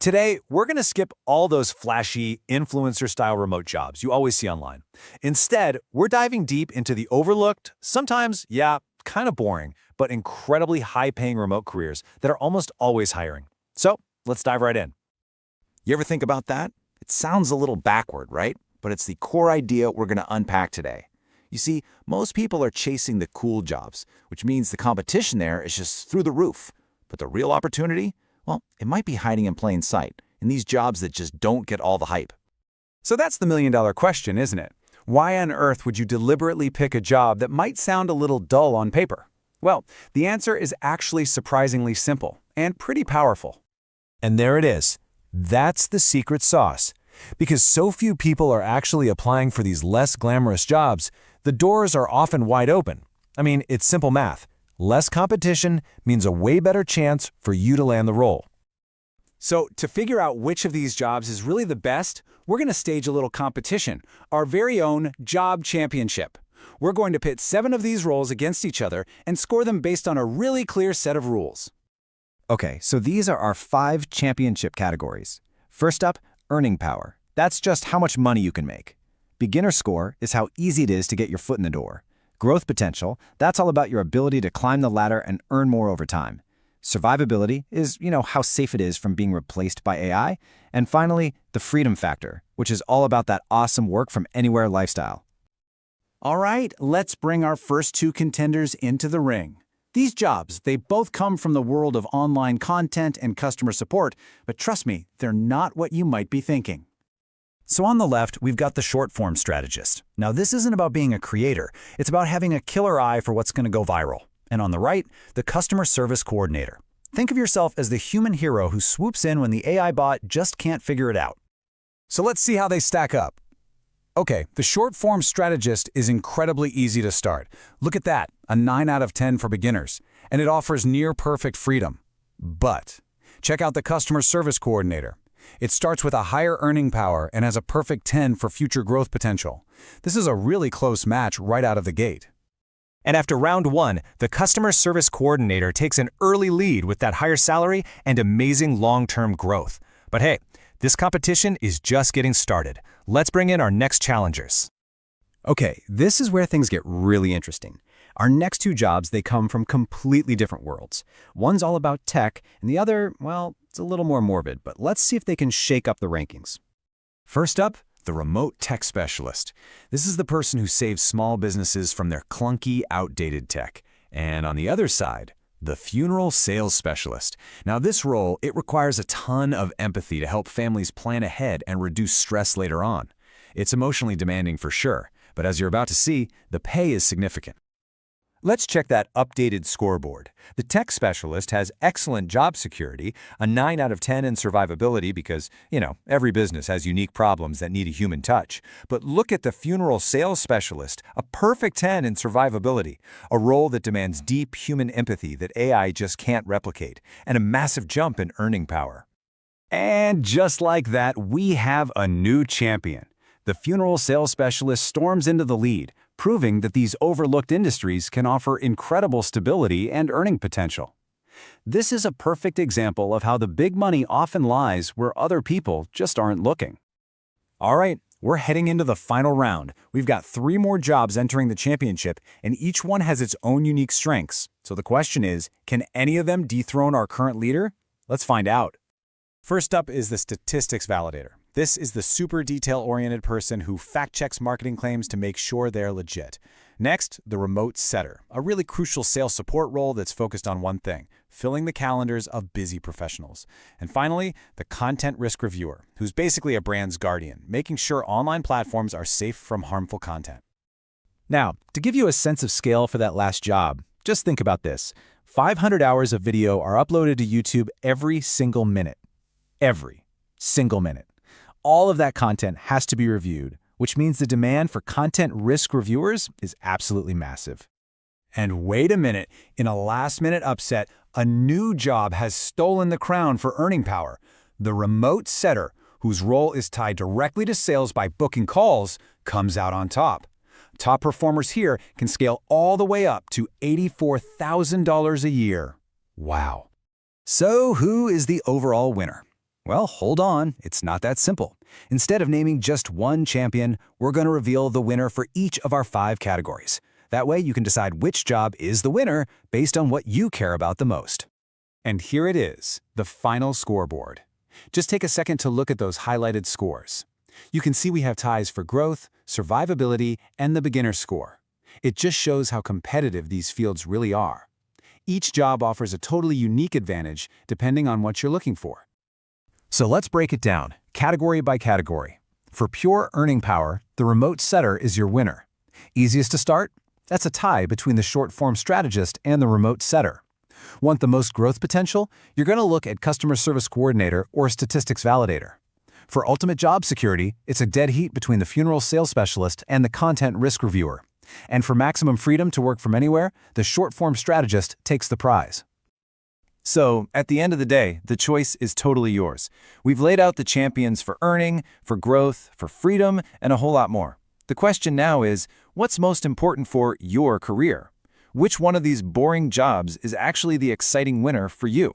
Today, we're going to skip all those flashy, influencer-style remote jobs you always see online. Instead, we're diving deep into the overlooked, sometimes, yeah, kind of boring, but incredibly high-paying remote careers that are almost always hiring. So, let's dive right in. You ever think about that? It sounds a little backward, right? But it's the core idea we're going to unpack today. You see, most people are chasing the cool jobs, which means the competition there is just through the roof. But the real opportunity? Well, it might be hiding in plain sight, in these jobs that just don't get all the hype. So that's the million-dollar question, isn't it? Why on earth would you deliberately pick a job that might sound a little dull on paper? Well, the answer is actually surprisingly simple and pretty powerful. And there it is. That's the secret sauce. Because so few people are actually applying for these less glamorous jobs, the doors are often wide open. I mean, it's simple math. Less competition means a way better chance for you to land the role. So, to figure out which of these jobs is really the best, we're going to stage a little competition, our very own job championship. We're going to pit 7 of these roles against each other and score them based on a really clear set of rules. Okay, so these are our 5 championship categories. First up, earning power. That's just how much money you can make. Beginner score is how easy it is to get your foot in the door. Growth potential, that's all about your ability to climb the ladder and earn more over time. Survivability is, how safe it is from being replaced by AI. And finally, the freedom factor, which is all about that awesome work from anywhere lifestyle. All right, let's bring our first 2 contenders into the ring. These jobs, they both come from the world of online content and customer support, but trust me, they're not what you might be thinking. So on the left, we've got the short-form strategist. Now, this isn't about being a creator. It's about having a killer eye for what's going to go viral. And on the right, the customer service coordinator. Think of yourself as the human hero who swoops in when the AI bot just can't figure it out. So let's see how they stack up. Okay, the short-form strategist is incredibly easy to start. Look at that, a 9 out of 10 for beginners. And it offers near-perfect freedom. But check out the customer service coordinator. It starts with a higher earning power and has a perfect 10 for future growth potential. This is a really close match right out of the gate. And after round 1, the customer service coordinator takes an early lead with that higher salary and amazing long-term growth. But hey, this competition is just getting started. Let's bring in our next challengers. Okay, this is where things get really interesting. Our next 2 jobs, they come from completely different worlds. One's all about tech, and the other, well, it's a little more morbid, but let's see if they can shake up the rankings. First up, the remote tech specialist. This is the person who saves small businesses from their clunky, outdated tech. And on the other side, the funeral sales specialist. Now this role, it requires a ton of empathy to help families plan ahead and reduce stress later on. It's emotionally demanding for sure, but as you're about to see, the pay is significant. Let's check that updated scoreboard. The tech specialist has excellent job security, a 9 out of 10 in survivability because, every business has unique problems that need a human touch. But look at the funeral sales specialist, a perfect 10 in survivability, a role that demands deep human empathy that AI just can't replicate, and a massive jump in earning power. And just like that, we have a new champion. The funeral sales specialist storms into the lead, proving that these overlooked industries can offer incredible stability and earning potential. This is a perfect example of how the big money often lies where other people just aren't looking. All right, we're heading into the final round. We've got 3 more jobs entering the championship, and each one has its own unique strengths. So the question is, can any of them dethrone our current leader? Let's find out. First up is the statistics validator. This is the super detail-oriented person who fact-checks marketing claims to make sure they're legit. Next, the remote setter, a really crucial sales support role that's focused on one thing, filling the calendars of busy professionals. And finally, the content risk reviewer, who's basically a brand's guardian, making sure online platforms are safe from harmful content. Now, to give you a sense of scale for that last job, just think about this. 500 hours of video are uploaded to YouTube every single minute. Every single minute. All of that content has to be reviewed, which means the demand for content risk reviewers is absolutely massive. And wait a minute, in a last-minute upset, a new job has stolen the crown for earning power. The remote setter, whose role is tied directly to sales by booking calls, comes out on top. Top performers here can scale all the way up to $84,000 a year. Wow. So who is the overall winner? Well, hold on, it's not that simple. Instead of naming just one champion, we're going to reveal the winner for each of our 5 categories. That way you can decide which job is the winner based on what you care about the most. And here it is, the final scoreboard. Just take a second to look at those highlighted scores. You can see we have ties for growth, survivability, and the beginner score. It just shows how competitive these fields really are. Each job offers a totally unique advantage depending on what you're looking for. So let's break it down, category by category. For pure earning power, the remote setter is your winner. Easiest to start? That's a tie between the short-form strategist and the remote setter. Want the most growth potential? You're going to look at customer service coordinator or statistics validator. For ultimate job security, it's a dead heat between the funeral sales specialist and the content risk reviewer. And for maximum freedom to work from anywhere, the short-form strategist takes the prize. So, at the end of the day, the choice is totally yours. We've laid out the champions for earning, for growth, for freedom, and a whole lot more. The question now is, what's most important for your career? Which one of these boring jobs is actually the exciting winner for you?